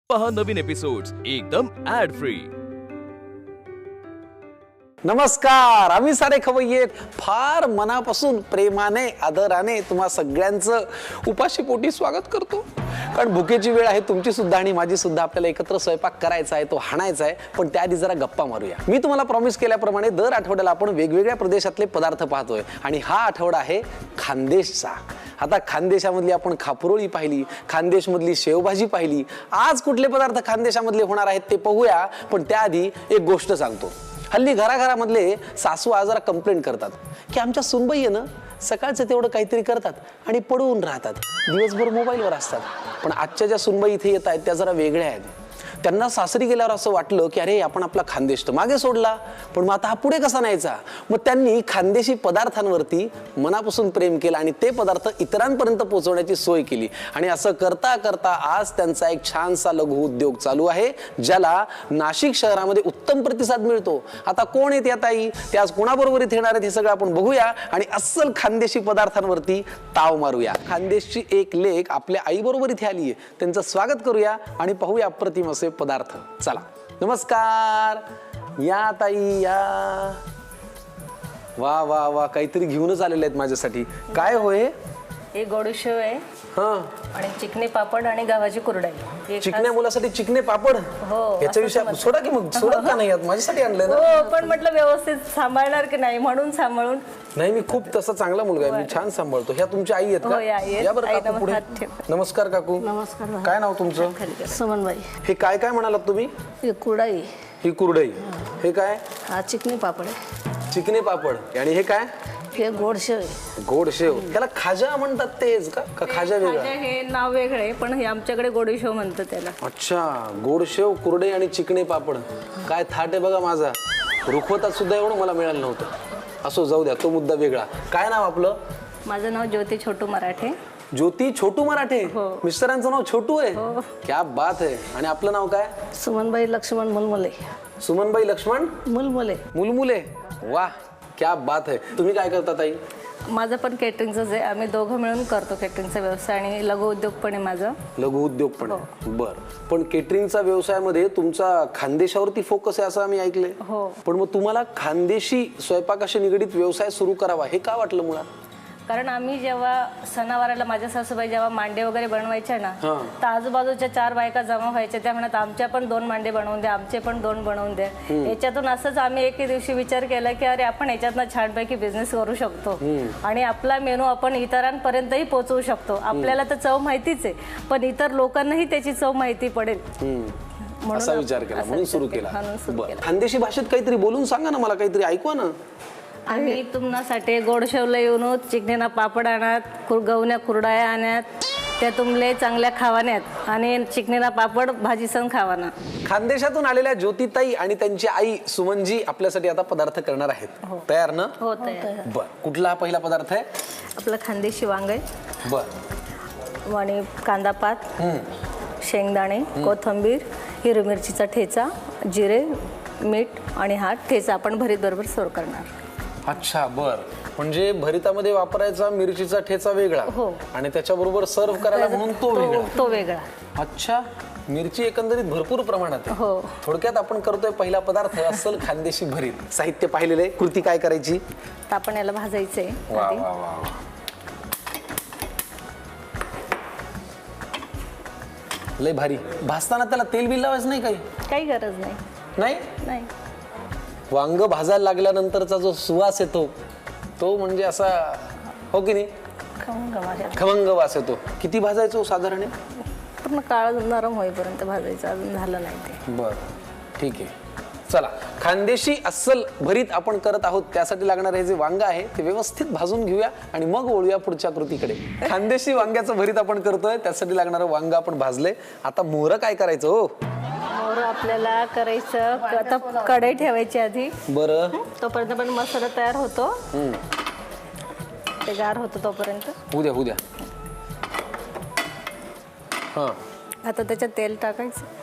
पहा नवीन एपिसोड्स एकदम add free. नमस्कार, आम्ही सारे खवय्ये फार मनापासून प्रेमाने आदराने तुम्हा सगळ्यांचं उपाशीपोटी स्वागत करतो। कारण भुकेची वेळ आहे तुमची सुद्धा आणि माझी सुद्धा। आपल्याला एकत्र स्वयंपाक करायचा आहे, तो हाणायचा आहे, पण त्याआधी जरा गप्पा मारूया। मी तुम्हाला प्रॉमिस केल्याप्रमाणे दर आठवड्याला आपण वेगवेगळ्या प्रदेशातले पदार्थ पाहतोय आणि हा आठवडा आहे खानदेशचा। आता खानदेशामधली आपण खापरोळी पाहिली, खानदेशमधली शेवभाजी पाहिली। आज कुठले पदार्थ खानदेशामधले होणार आहेत ते पाहूया, पण त्याआधी एक गोष्ट सांगतो। हल्ली घराघरामधले सासू जरा कंप्लेंट करतात की आमच्या सुनबाई आहे ना सकाळचं तेवढं काहीतरी करतात आणि पडून राहतात, दिवसभर मोबाईलवर असतात। पण आजच्या ज्या सुनबाई इथे येत आहेत त्या जरा वेगळ्या आहेत। त्यांना सासरी गेल्यावर असं वाटलं की अरे आपण आपला खानदेश तर मागे सोडला, पण मग आता हा पुढे कसा न्यायचा। मग त्यांनी खानदेशी पदार्थांवरती मनापासून प्रेम केलं आणि ते पदार्थ इतरांपर्यंत पोहोचवण्याची सोय केली। आणि असं करता करता आज त्यांचा एक छानसा लघु उद्योग चालू आहे, ज्याला नाशिक शहरामध्ये उत्तम प्रतिसाद मिळतो। आता कोण येत या ताई, ते आज कोणाबरोबर इथे येणार आहेत हे सगळं आपण बघूया आणि अस्सल खानदेशी पदार्थांवरती ताव मारूया। खानदेशची एक लेक आपल्या आई बरोबर इथे आली आहे, त्यांचं स्वागत करूया आणि पाहूया अप्रतिम असे पदार्थ। चला, नमस्कार, या ताई या। वा वा वा, काहीतरी घेऊनच आलेले आहेत माझ्यासाठी। काय होय हे गोडशेव आहे आणि चिकने पापड आणि गव्हाची कुरडई। चिकन्या मुलासाठी चिकने पापड, हो, याच्या विषय सोडा की मग सोडत का नाही, माझ्यासाठी आणलंय ना। हो, पण म्हटलं व्यवस्थित सांभाळणार की नाही म्हणून सांभाळून। नाही, मी खूप तसा चांगला मुलगा आहे, मी छान सांभाळतो। ह्या तुमच्या आई आहेत हो, या का? आहेत। या बरं आई काकू पुढे। हात ठेव। नमस्कार काकू। नमस्कार। काय नाव तुमचं? सुमनबाई। हे काय काय म्हणालात तुम्ही? हे कुरडई, ही कुरडई, हे काय? हा चिकनी पापड आहे। चिकने पापड आणि हे काय? हे गोडशेव आहे। गोड शेव, त्याला खाजा म्हणतात तेच का? का खाजा वेगळा? खाजा हे नाव वेगळे आहे, पण हे आमच्याकडे गोडशेव म्हणतात त्याला। अच्छा, गोड शेव, कुरडई आणि चिकने पापड। काय थाट आहे बघा माझा, रुखवतात सुद्धा एवढं मला मिळालं नव्हतं। असो, जाऊ द्या, तो मुद्दा वेगळा। काय नाव आपलं? माझं नाव ज्योती छोटू मराठे। ज्योती छोटू मराठे। हो। मिस्टरांचं नाव छोटू आहे? हो। क्या बात आहे। आणि आपलं नाव काय? सुमनबाई लक्ष्मण मुलमुले। सुमनबाई लक्ष्मण मुलमुले। मुलमुले, वाह, क्या बात आहे। तुम्ही काय करता ताई? माझं पण केटरिंगचंच आहे, आम्ही दोघं मिळून करतो केटरिंगचा व्यवसाय आणि लघु उद्योग पण आहे माझं। लघु उद्योग पण आहे, बरं। पण केटरिंगचा व्यवसायामध्ये तुमचा खानदेशावरती फोकस आहे असं आम्ही ऐकलंय। हो। पण मग तुम्हाला खानदेशी स्वयंपाकाशी निगडीत व्यवसाय सुरू करावा हे का वाटलं मुळात? कारण आम्ही जेव्हा सणावाराला माझ्या सासूबाई जेव्हा मांडे वगैरे बनवायच्या ना, तर आजूबाजूच्या 4 बायका जमा व्हायच्या, त्या म्हणत आमच्या पण 2 मांडे बनवून द्या, आमचे पण 2 बनवून द्या। याच्यातून असंच आम्ही एके दिवशी विचार केला की अरे आपण याच्यातनं छानपैकी बिझनेस करू शकतो आणि आपला मेनू आपण इतरांपर्यंतही पोहोचवू शकतो। आपल्याला तर चव माहितीच आहे, पण इतर लोकांनाही त्याची चव माहिती पडेल असा विचार केला, म्हणून सुरू केला। केला। खानदेशी भाषेत काहीतरी बोलून सांगा ना, मला काहीतरी ऐकवा ना। आम्ही तुम्हासाठी गोडशेवला येऊन चिकनेना पापड आणत, गवण्या कुरडाया आणत, त्या तुमले चांगल्या खावाण्यात आणि चिकनेना पापड भाजी सण खावाना। खानदेशातून आलेल्या ज्योतिताई आणि त्यांची आई सुमनजी आपल्यासाठी आता पदार्थ करणार आहेत। तयार ना? हो, तयार। बर, कुठला पहिला पदार्थ आहे? आपलं खानदेशी वांग आहे, बर, आणि कांदा पात, शेंगदाणे, कोथिंबीर, हिरवी मिरचीचा ठेचा, जिरे, मीठ आणि हा ठेचा आपण भरीत बरोबर सर्व करणार। अच्छा, बर, म्हणजे भरितामध्ये वापरायचा मिरचीचा ठेचा वेगळा आणि त्याच्याबरोबर सर्व करायला म्हणून तो वेगळा। अच्छा, मिरची एकंदरीत भरपूर प्रमाणात आहे। हो। थोडक्यात आपण करतोय पहिला पदार्थ अस्सल खानदेशी भरीत। साहित्य पाहिलेलं आहे, कृती काय करायची? तर आपण याला भाजायचंय। वा वा वा, लय भारी। भाजताना त्याला तेल बिल लावायचं नाही? काही गरज नाही। नाही, वांग भाजायला लागल्यानंतरचा जो सुवास येतो तो म्हणजे असा, हो की नाही, खमंग वास येतो। किती भाजायचो साधारण? पूर्ण काळ नरम होईपर्यंत भाजायचं, अजून झालं नाही ते। बर, ठीक आहे। चला, खानदेशी अस्सल भरीत आपण करत आहोत, त्यासाठी लागणार हे जे वांग आहे ते व्यवस्थित भाजून घेऊया आणि मग वळूया पुढच्या कृतीकडे। खानदेशी वांग्याचं भरीत आपण करतोय, त्यासाठी लागणारं वांग आपण भाजले। आता मोहरं काय करायचं हो? मोहरं आपल्याला करायचं, आता कढई ठेवायची आधी। बरं, तोपर्यंत पण मसाला तयार होतो, ते गार होतो तोपर्यंत। होऊ द्या। हा, आता त्याच्यात तेल टाकायचं।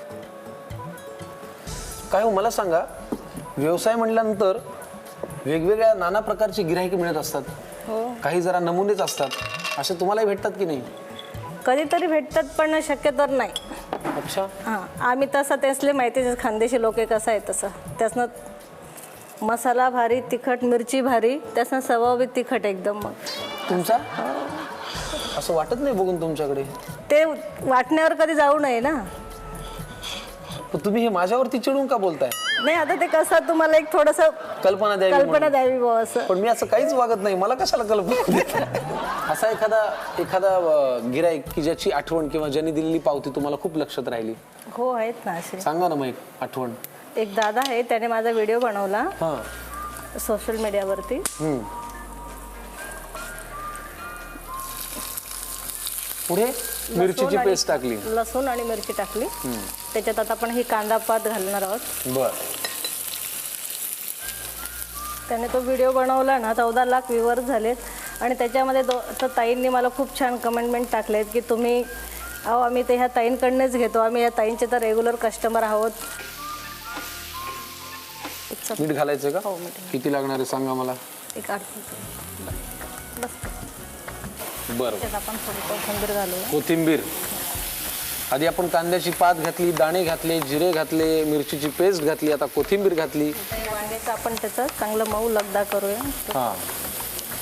काय हो, मला सांगा, व्यवसाय म्हटल्यानंतर वेगवेगळ्या नाना प्रकारची गिराहिके मिळत असतात। काही जरा नमुनेच असतात, असे तुम्हालाही भेटतात की नाही? कधीतरी भेटतात, पण शक्यतो नाही। अच्छा. हां आम्ही तसं त्यासले माहिती खानदेशी लोक कसं आहे तसं त्यासनं मसाला भारी तिखट मिरची भारी त्यासनं स्वभाव बी तिखट एकदम. मग तुमचा असं वाटत नाही बघून तुमच्याकडे. ते वाटण्यावर कधी जाऊ नये ना. पण तुम्ही हे माझ्यावरती चिडून का बोलताय? नाही आता ते कसं तुम्हाला एक थोडस कल्पना द्यावी कल्पना द्यावी बुवा असं. पण मी असं काहीच वागत नाही, मला कशाला कल्पना देताय? असा एखादा गिराईक की ज्याची आठवण किंवा ज्यांनी दिलेली पावती तुम्हाला खूप लक्षात राहिली? हो आहेत ना असे. सांगा ना मग एक आठवण. एक दादा आहे त्याने माझा व्हिडिओ बनवला हा. सोशल मीडियावरती. पुढे मिरचीची पेस्ट टाकली, लसूण आणि मिरची टाकली. त्याच्यात आता आपण ही कांदा पात घालणार आहोत. बर. त्याने तो व्हिडिओ बनवला ना 14 लाख व्ह्यूअर्स झालेत आणि त्याच्यामध्ये तर ताईंनी मला खूप छान कमेंटमेंट टाकलेत की तुम्ही अहो आम्ही ते ह्या ताईंकडनंच घेतो, आम्ही या ताईंचे तर रेग्युलर कस्टमर आहोत. मीठ घालायचं का? हो, मीठ. किती लागणार आहे सांगा मला. एक बस बरं. त्यात आपण थोडी कोथिंबीर घालूया. कोथिंबीर. आधी आपण कांद्याची पात घातली, दाणे घातले, जिरे घातले, मिरचीची पेस्ट घातली, आता कोथिंबीर घातली. वांग्याचं आपण त्याचं चांगलं मऊ लगदा करूया. हा.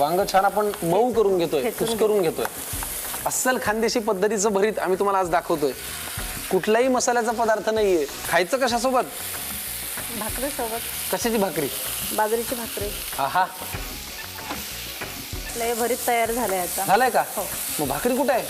वांग छान आपण मऊ करून घेतोय, कुस्करून घेतोय. अस्सल खानदेशी पद्धतीचं भरीत आम्ही तुम्हाला आज दाखवतोय. कुठलाही मसाल्याचा पदार्थ नाहीये. खायचं कशासोबत? भाकरी सोबत. कशाची भाकरी? बाजरीची भाकरी. आहा. लय भरीत तयार झालंय आता. झालंय का? हो. मग भाकरी कुठे आहे?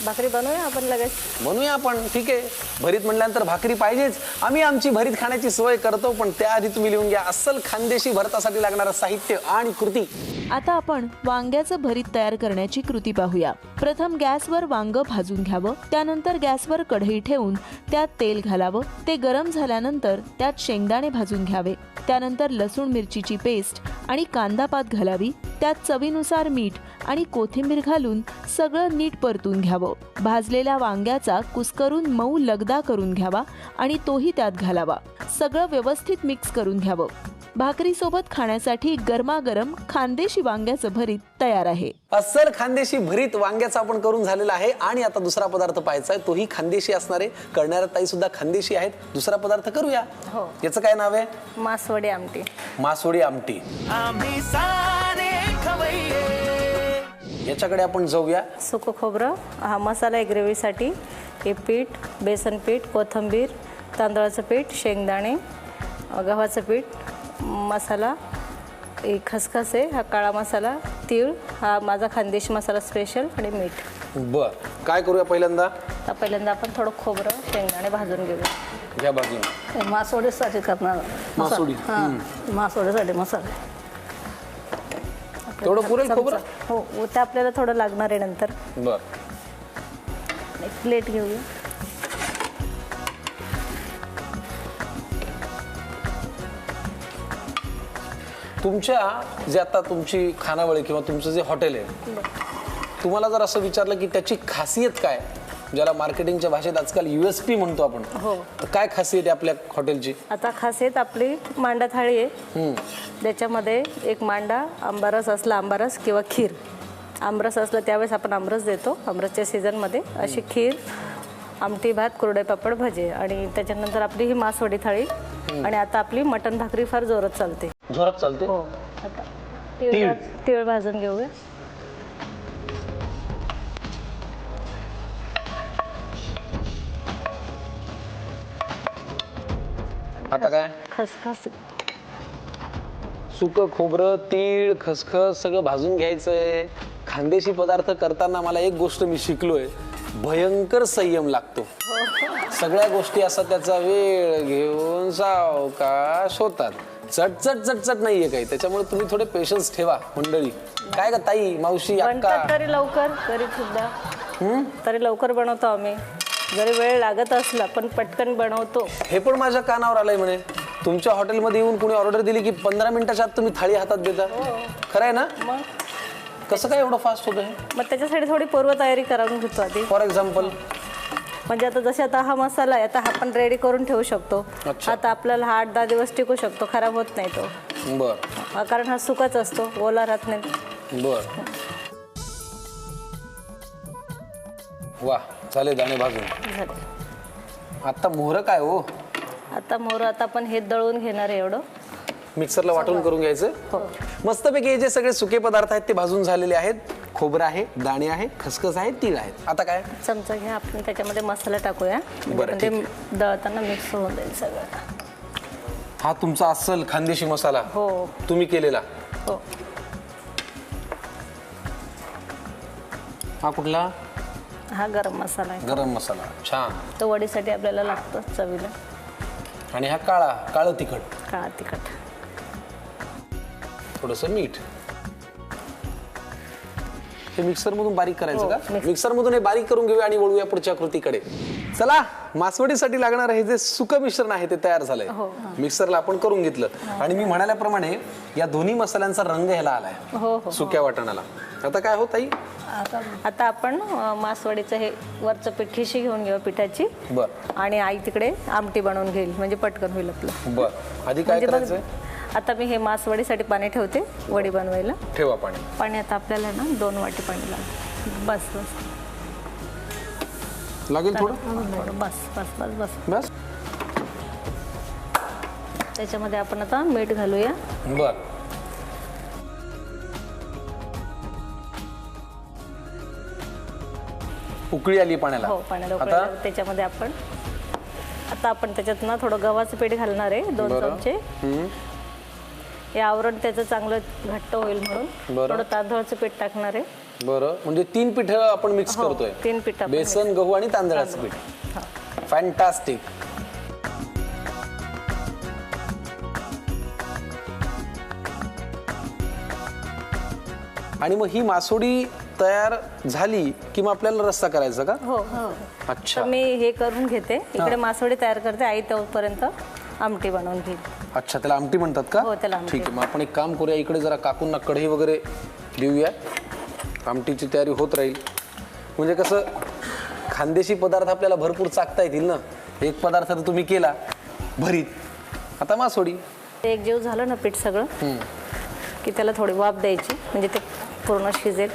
भाकरी बनवूया आपण लगेच. बनवूया आपण. ठीक आहे. भरीत म्हटल्यानंतर भाकरी पाहिजेच. आम्ही आमची भरीत खाण्याची सोय करतो, पण त्याआधी तुम्ही लिहून घ्या अस्सल खानदेशी भरतासाठी लागणारं साहित्य आणि कृती. आता आपण वांग्याचं भरीत तयार करण्याची कृती पाहूया. प्रथम गॅसवर वांग भाजून घ्यावं. त्यानंतर गॅसवर कढई ठेवून त्यात तेल घालावं. ते गरम झाल्यानंतर त्यात शेंगदाणे भाजून घ्यावे. त्यानंतर लसूण मिरचीची पेस्ट आणि कांदा पात घालावी. त्यात चवीनुसार मीठ आणि कोथिंबीर घालून सगळं नीट परतून घ्यावं. भाजलेल्या वांग्याचा कुस्करून मऊ लगदा करून घ्यावा आणि तोही त्यात घालावा. सगळं व्यवस्थित मिक्स करून घ्यावं. भाकरीसोबत खाण्यासाठी गरमागरम खानदेशी वांग्याचं भरीत तयार आहे. अस्सल खानदेशी भरीत वांग्याचं आपण करून झालेलं आहे. आणि आता दुसरा पदार्थ पाहायचा आहे, तोही खानदेशी असणार आहे. करणाऱ्या ताई सुद्धा खानदेशी आहेत. दुसरा पदार्थ करूया. हो. याचं काय नाव आहे? मासवडी आमटी. मासवडी आमटी. याच्याकडे आपण जाऊया. सुकं खोबरं, हा मसाला आहे ग्रेव्हीसाठी. हे पीठ, बेसन पीठ, कोथिंबीर, तांदळाचं पीठ, शेंगदाणे, गव्हाचं पीठ, मसाला, एक खसखस आहे, हा काळा मसाला, तीळ, हा माझा खानदेशी मसाला स्पेशल आणि मीठ. बर. काय करूया पहिल्यांदा? तर पहिल्यांदा आपण थोडं खोबरं शेंगदाणे भाजून घेऊया. घ्या बाजूला. हे मासवडीसाठी करणार. मासवडी. हां मासवडीसाठी मसाला. तेवढं पुरेल खोबरं? हो, ते आपल्याला थोडं लागणार आहे नंतर. बर. एक प्लेट घेऊया. तुमच्या जे आता तुमची खानावळी किंवा तुमचं जे हॉटेल आहे, तुम्हाला जर असं विचारलं की त्याची खासियत काय, ज्याला मार्केटिंगच्या भाषेत आजकाल USP म्हणतो आपण, हो. तर काय खासियत आहे आपल्या हॉटेलची? आता खासियत आपली मांडा थाळी आहे. त्याच्यामध्ये एक मांडा, आंबारस असला आंबारस किंवा खीर. आमरस असला त्यावेळेस आपण आमरस देतो आमरसच्या सीझनमध्ये. अशी खीर, आमटी भात, कुरडे पापड, भजे आणि त्याच्यानंतर आपली ही मासवडी थाळी. आणि आता आपली मटण भाकरी फार जोरात चालते. जोरात चालते? हो. आता तीळ भाजून घेऊया. आता काय? खसखस. सुकं खोबरं, तीळ, खसखस सगळं भाजून घ्यायचंय. खानदेशी पदार्थ करताना मला एक गोष्ट मी शिकलोय, भयंकर संयम लागतो. सगळ्या गोष्टी असा त्याचा वेळ घेऊन सावकाश होतात. चटचट चटचट नाहीये काही. त्याच्यामुळे तुम्ही थोडे पेशन्स ठेवा मंडळी. काय का ताई, मावशी, अक्का? बनतात तरी लवकर, तरी सुद्धा तरी लवकर बनवतो आम्ही. जरी वेळ लागत असला पण पटकन बनवतो. हे पण माझ्या कानावर आलंय म्हणे, तुमच्या हॉटेलमध्ये येऊन कोणी ऑर्डर दिली की 15 मिनिटाच्या आत तुम्ही थाळी हातात देता. खरं आहे ना? मग कसं काय एवढं फास्ट होतं हे? मग त्याच्यासाठी थोडी पूर्वतयारी करून घेतो आधी. फॉर एक्झाम्पल म्हणजे आता जसे आता हा मसाला आहे, आता हा आपण रेडी करून ठेवू शकतो. अच्छा. आता आपल्याला हा 8-10 दिवस टिकू शकतो, खराब होत नाही तो. बर. कारण हा सुकाच असतो, ओला राहत नाही. बर. वा, झाले दाणे भाजून. झालं. आता मोहरं काय हो, आता मोहरं आता आपण हे दळून घेणार आहे एवढं. मिक्सरला वाटून करून घ्यायचं. हो. मस्तपैकी हे जे सगळे सुके पदार्थ आहेत ते भाजून झालेले आहेत. खोबरं आहे, दाणे आहे, खसखस आहे, तीळ आहेत. आता काय? चमचा घ्या, आपण त्याच्यामध्ये मसाला टाकूया. बरं, म्हणजे ते दळताना मिक्स होऊन जाईल सगळं. हा तुमचा अस्सल खानदेशी मसाला हो तुम्ही केलेला. हो. हा कुठला? हा गरम मसाला आहे. गरम मसाला. छान. तो वडीसाठी आपल्याला लागतो चवीला. आणि हा काळं तिखट, काळा तिखट. थोडंसं मीठ. हे मिक्सर मधून बारीक करायचं हो, का? मिक्सर मधून हे बारीक करून घेऊया आणि वळूया पुढच्या कृतीकडे. चला, मासवडीसाठी लागणार हे जे सुकं मिश्रण आहे ते तयार झालंय. मिक्सरला आपण करून घेतलं आणि मी म्हणाल्याप्रमाणे या दोन्ही मसाल्यांचा रंग ह्याला आलाय. हो हो. सुक्या वाटणाला. आता काय होत ताई? आता आपण मासवडीचं हे वरचं पीठ खिशी घेऊन घेऊ पिठाची. बर आणि आई तिकडे आमटी बनवून घेईल, म्हणजे पटकन होईल आपलं. बर. आधी काय म्हणजे करायचंय? आता मी हे मासवडीसाठी पाणी ठेवते, वडी बनवायला. ठेवा पाणी. पाणी आता आपल्याला ना 2 वाटी पाणी लागेल. बस बस लागेल थोडं. थोडं. बस बस बस बस. बस. त्याच्यामध्ये आपण आता मीठ घालूया. बर. उकळी आली पाण्याला. हो, पाण्याला आता उकळल्यावर त्याच्यामध्ये आपण त्याच्यात ना थोडं गव्हाचं पीठ घालणार आहे, 2 चमचे. हे आवरण त्याचं चांगलं घट्ट होईल म्हणून थोडं तांदळाचं पीठ टाकणार आहे. बरं, म्हणजे 3 पीठ आपण मिक्स करतोय. 3 पीठ. बेसन, गहू आणि तांदळाचं पीठ. फॅन्टास्टिक. आणि मग ही मासोडी तयार झाली की मग आपल्याला रस्सा करायचा का? हो. अच्छा. तर मी हे करून घेते, इकडे मासवडी तयार करते. आई तोपर्यंत आमटी बनवून घेईल. अच्छा, त्याला आमटी म्हणतात का? हो, त्याला आमटी. ठीक आहे, मग आपण एक काम करूया, इकडे जरा काकूंना कढई वगैरे देऊया. आमटीची तयारी होत राहील. म्हणजे कसं खानदेशी पदार्थ आपल्याला भरपूर चाकता येतील ना. एक पदार्थ तर तुम्ही केला भरीत, आता मासोडी. ते एक जीव झालं ना पीठ सगळं की त्याला थोडी वाफ द्यायची, म्हणजे ते पूर्ण शिजेल.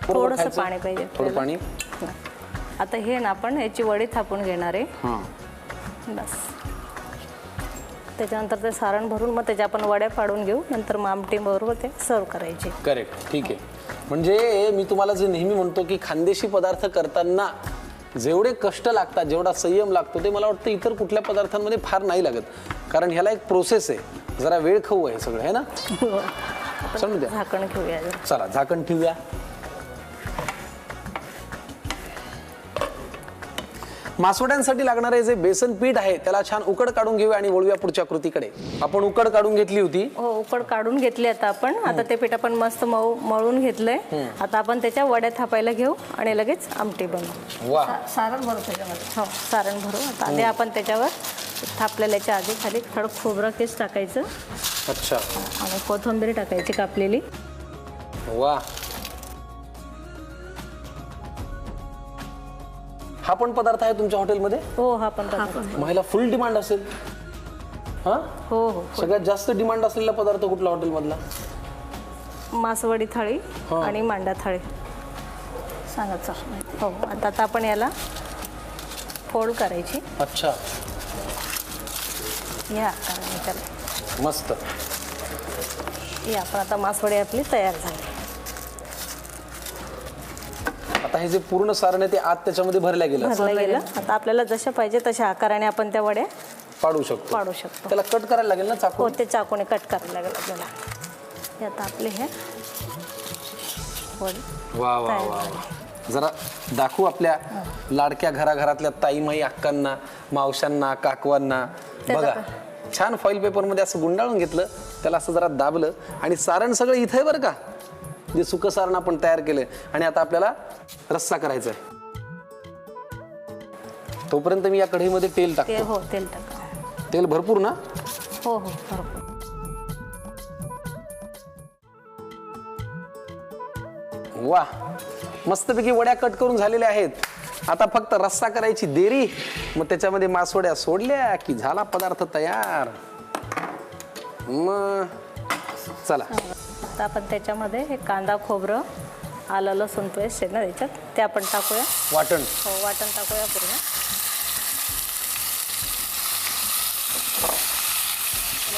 थोडंसं पाणी पाहिजे. थोडं पाणी. आता हे ना आपण याची वडी थापून घेणार आहे. हां. बस. त्याच्यानंतर ते सारण भरून मग त्याच्या आपण वड्या पाडून घेऊ. नंतर मग आमटी बरोबर ते सर्व करायचे. करेक्ट. ठीक आहे. म्हणजे मी तुम्हाला जे नेहमी म्हणतो की खानदेशी पदार्थ करताना जेवढे कष्ट लागतात, जेवढा संयम लागतो, ते मला वाटतं इतर कुठल्या पदार्थांमध्ये फार नाही लागत. कारण ह्याला एक प्रोसेस आहे, जरा वेळ खाऊ आहे सगळं, है ना? समजू द्या. झाकण घेऊया जरा. चला, झाकण ठेवूया. मासवड्यांसाठी लागणारे जे बेसन पीठ आहे त्याला छान उकड काढून घेऊया आणि वळूया पुढच्या कृतीकडे. आपण उकड काढून घेतली होती. हो, उकड काढून घेतली. आता ते पीठ आपण मस्त मळून घेतलंय. आता आपण त्याच्या वड्या थापायला घेऊ आणि लगेच आमटी बनवू. वा. सारण भरू त्याच्यामध्ये. हो, सारण भरू. आता आधी आपण त्याच्यावर थापलेल्याच्या आधी खाली थोडं खोबरं केस टाकायचं. अच्छा. आणि कोथिंबीर टाकायची कापलेली. वा. हा पण पदार्थ आहे तुमच्या हॉटेलमध्ये? हो, हा पण महिला फुल डिमांड असेल. हा. हो हो. सगळ्यात जास्त डिमांड असलेला पदार्थ कुठला हॉटेलमधला? मासवडी थाळी आणि मांडा थाळी. सांगा सर. हो. आता आपण याला फोल्ड करायची. अच्छा. या त्याला मस्त. या आपण आता मासवडी आपली तयार झाली. आता हे जे पूर्ण सारण आहे ते आत त्याच्यामध्ये भरल्या गेलं. भरलं गेलं. आता आपल्याला जशा पाहिजे तशा आकाराने आपण त्या वड्या पाडू शकतो. पाडू शकतो. त्याला कट करायला लागेल ना हो, चाकू? ते चाकूने कट करायला लागेल आपल्याला. हे आता आपले हे वडी वा वा तयार वा. झाली. जरा दाखवू आपल्या लाडक्या घराघरातल्या ताईमाई अक्कांना, मावशांना, काकवांना. बघा, छान फॉईल पेपरमध्ये असं गुंडाळून घेतलं, त्याला असं जरा दाबलं आणि सारण सगळं इथं आहे बरं का, जे सुकं सारण आपण तयार केलंय. आणि आता आपल्याला रस्सा करायचा आहे. तोपर्यंत मी या कढईमध्ये तेल टाकतो. हो, तेल टाका. तेल भरपूर ना? हो हो, भरपूर. वा. मस्तपैकी वड्या कट करून झालेल्या आहेत. आता फक्त रस्सा करायची देरी. मग त्याच्यामध्ये मासवड्या सोडल्या की झाला पदार्थ तयार. मग चला. आता आपण त्याच्यामध्ये हे कांदा, खोबरं, आलं, लसूण पेस्ट आहे ना त्याच्यात, ते आपण टाकूया. वाटण. हो, वाटण टाकूया पूर्ण.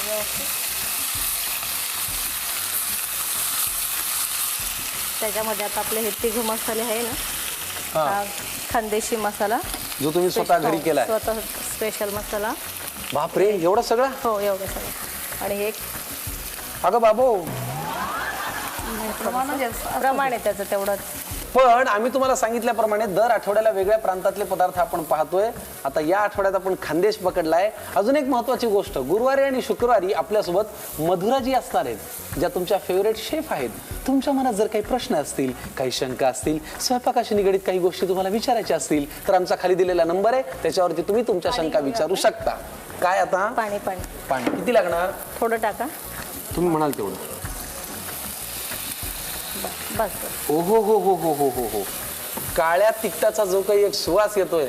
व्यवस्थित. त्याच्यामध्ये आता आपले हे तिघ मसाले आहे ना, हा खानदेशी मसाला जो तुम्ही स्वतः घरी केलाय. स्वतः स्पेशल मसाला. बापरे, एवढं सगळं? हो, एवढं सगळं. आणि एक अगं बाबो, प्रमाण आहे त्याचं तेवढंच. पण आम्ही तुम्हाला सांगितल्याप्रमाणे दर आठवड्याला वेगळ्या प्रांतातले पदार्थ आपण पाहतोय. आता या आठवड्यात आपण खानदेश पकडलाय. अजून एक महत्वाची गोष्ट, गुरुवारी आणि शुक्रवारी आपल्यासोबत मधुराजी असणार आहेत, ज्या तुमच्या फेवरेट शेफ आहेत. तुमच्या मनात जर काही प्रश्न असतील, काही शंका असतील, स्वयंपाकाशी निगडीत काही गोष्टी तुम्हाला विचारायच्या असतील, तर आमचा खाली दिलेला नंबर आहे, त्याच्यावरती तुम्ही तुमच्या शंका विचारू शकता. काय आता? पाणी. पाणी किती लागणार? थोडं टाका. तुम्ही म्हणाल तेवढं. बस. ओ हो हो हो हो हो हो हो. काळ्या तिखटाचा जो काही एक सुवास येतोय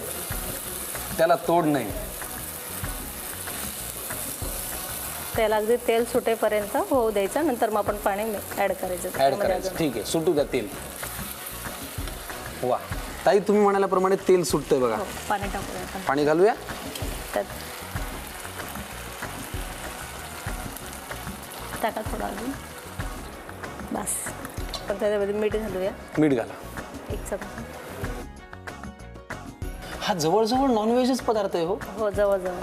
त्याला तोड नाही. त्याला अगदी तेल सुटेपर्यंत होऊ द्यायचं, नंतर मग आपण पाणी ऍड करायचं. ऍड करायचं. ठीक आहे, सुटू द्या तेल. वा ताई, तुम्ही म्हणाल्याप्रमाणे तेल सुटतंय बघा. पाणी टाकूया आपण. पाणी घालूया. त्यात टाका थोडं अजून. बस. पण त्याच्यामध्ये मीठ घालूया. मीठ घाला. एक चमचा. हा जवळजवळ नॉनव्हेजच पदार्थ आहे. हो हो, जवळजवळ.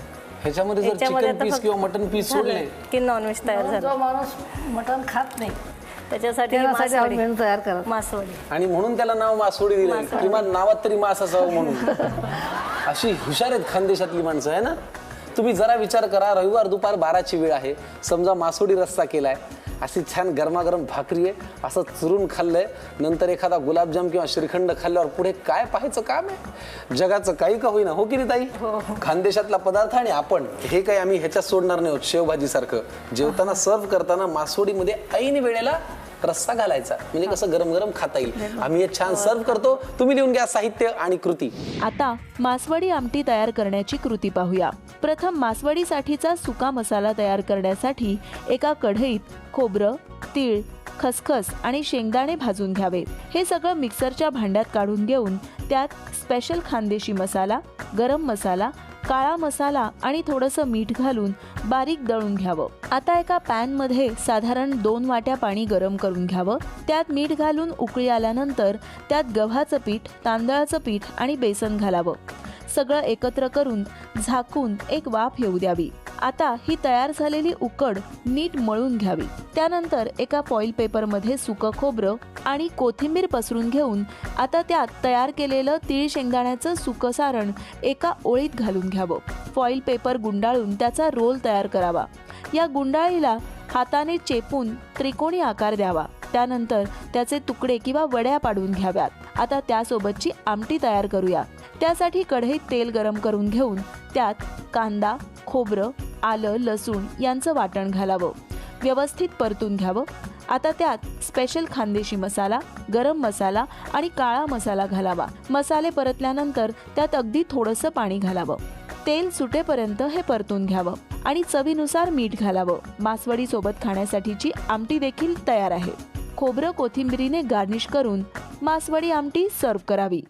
ह्याच्यामध्ये जर याच्यामध्ये चिकन आता पीस फक्त किंवा मटन पीस झालं सोडले की नॉनव्हेज तयार झालं. जो माणूस मटण खात नाही त्याच्यासाठी त्यासाठी आम्ही मेनू तयार करत. मासवडी. आणि म्हणून त्याला नाव मासवडी दिले. किमान नावात तरी मास असावं म्हणून. अशी हुशार आहेत खानदेशातली माणसं आहे ना. तुम्ही जरा विचार करा, रविवार दुपार 12ची वेळ आहे, समजा मासवडी रस्सा केलाय, अशी छान गरमागरम भाकरी आहे, असं चुरून खाल्लंय, नंतर एखादा गुलाबजाम किंवा श्रीखंड खाल्ल्यावर पुढे काय पाहायचं काम आहे? जगाचं काही का होईना. हो की नाही ताई? खानदेशातला पदार्थ. आणि आपण हे काही आम्ही ह्याच्यात सोडणार नाही आहोत. शेवभाजी सारखं जेवताना सर्व करताना मासवडीमध्ये ऐन वेळेला रस्सा घालायचा, म्हणजे कसं गरम गरम खाता येईल. आम्ही हे छान सर्व करतो. तुम्ही लिहून घ्या साहित्य आणि कृती. आता मासवडी आमटी तयार करण्याची कृती पाहूया. प्रथम मासवडीसाठीचा सुका मसाला तयार करण्यासाठी एका कढईत खोबरं, तीळ, खसखस आणि शेंगदाणे भाजून घ्यावे. हे सगळं मिक्सरच्या भांड्यात काढून घेऊन त्यात स्पेशल खानदेशी मसाला, गरम मसाला, काळा मसाला आणि थोडंसं मीठ घालून बारीक दळून घ्यावं. आता एका पॅनमध्ये साधारण 2 वाट्या पाणी गरम करून घ्यावं. त्यात मीठ घालून उकळी आल्यानंतर त्यात गव्हाचं पीठ, तांदळाचं पीठ आणि बेसन घालावं. सगळं एकत्र करून झाकून एक वाफ येऊ द्यावी. आता ही तयार झालेली उकड नीट मळून घ्यावी. त्यानंतर एका फॉईल पेपरमध्ये सुकं खोबरं आणि कोथिंबीर पसरून घेऊन आता त्यात तयार केलेलं तीळ शेंगदाण्याचं सुकं सारण एका ओळीत घालून घ्यावं. फॉईल पेपर गुंडाळून त्याचा रोल तयार करावा. या गुंडाळीला हाताने चेपून त्रिकोणी आकार द्यावा. त्यानंतर त्याचे तुकडे किंवा वड्या पाडून घ्याव्यात. आता त्यासोबतची आमटी तयार करूया. त्यासाठी कढईत तेल गरम करून घेऊन त्यात कांदा, खोबरं, आलं, लसूण यांचं वाटण घालावं. व्यवस्थित परतून घ्यावं. आता त्यात स्पेशल खानदेशी मसाला, गरम मसाला आणि काळा मसाला घालावा. मसाले परतल्यानंतर त्यात अगदी थोडंसं पाणी घालावं. तेल सुटेपर्यंत हे परतून घ्यावं आणि चवीनुसार मीठ घालावं. मासवडी सोबत खाण्यासाठीची आमटी देखील तयार आहे. खोबरं कोथिंबीरीने गार्निश करून मासवडी आमटी सर्व करावी.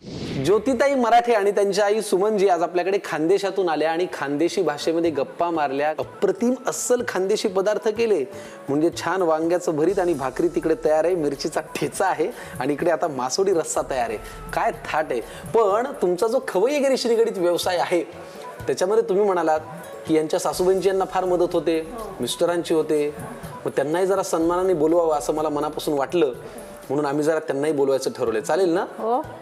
ज्योतिताई मराठे आणि त्यांच्या आई सुमनजी आज आपल्याकडे खानदेशातून आल्या आणि खानदेशी भाषेमध्ये गप्पा मारल्या. अप्रतिम अस्सल खानदेशी पदार्थ केले. म्हणजे छान वांग्याचं भरीत आणि भाकरी तिकडे तयार आहे, मिरचीचा ठेचा आहे आणि इकडे आता मासवडी रस्सा तयार आहे. काय थाट आहे. पण तुमचा जो खवय्येगिरीशी निगडीत व्यवसाय आहे त्याच्यामध्ये तुम्ही म्हणालात की यांच्या सासूबाईंची यांना फार मदत होते, मिस्टरांची होते, मग त्यांनाही जरा सन्मानाने बोलवावं असं मला मनापासून वाटलं, म्हणून आम्ही जरा त्यांनाही बोलवायचं ठरवलंय. चालेल ना?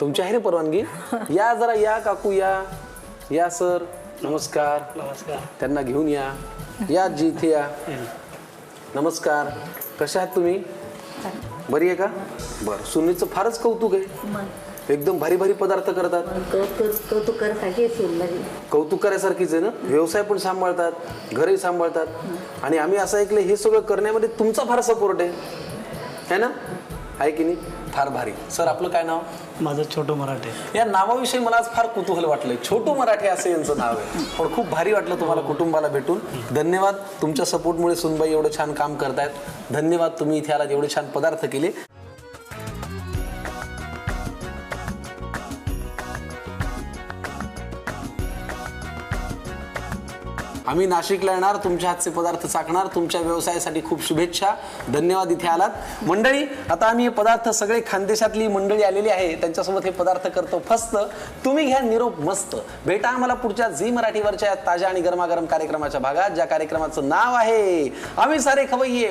तुमची आहे ना परवानगी? या जरा, या काकू, या सर, नमस्कार. नमस्कार. त्यांना घेऊन या. या जी, इथे या. नमस्कार. कशा आहात तुम्ही? बरी आहे का? बरं. सुनीचं फारच कौतुक आहे. एकदम भारी भारी पदार्थ करतात. कौतुक करायसारखीच आहे ना. व्यवसाय पण सांभाळतात, घरही सांभाळतात. आणि आम्ही असं ऐकलं हे सगळं करण्यामध्ये तुमचा फार सपोर्ट आहे ना? आहे की नाही? फार भारी. सर, आपलं काय नाव? माझं छोटू मराठे. या नावाविषयी मला आज फार कुतूहल वाटलंय. छोटू मराठे असं यांचं नाव आहे. पण खूप भारी वाटलं तुम्हाला कुटुंबाला भेटून. धन्यवाद. तुमच्या सपोर्टमुळे सुनबाई एवढं छान काम करतायत. धन्यवाद. तुम्ही इथे आलात, एवढे छान पदार्थ केले. आम्ही नाशिकला येणार, तुमच्या हातचे पदार्थ चाकणार, तुमच्या व्यवसायासाठी खूप शुभेच्छा. धन्यवाद इथे आलात. मंडळी, आता आम्ही हे पदार्थ सगळे खानदेशातली मंडळी आलेली आहे त्यांच्यासोबत हे पदार्थ करतो फस्त. तुम्ही घ्या निरोप मस्त. भेटा आम्हाला पुढच्या झी मराठीवरच्या ताज्या आणि गरमागरम कार्यक्रमाच्या भागात, ज्या कार्यक्रमाचं नाव आहे आम्ही सारे खवय्ये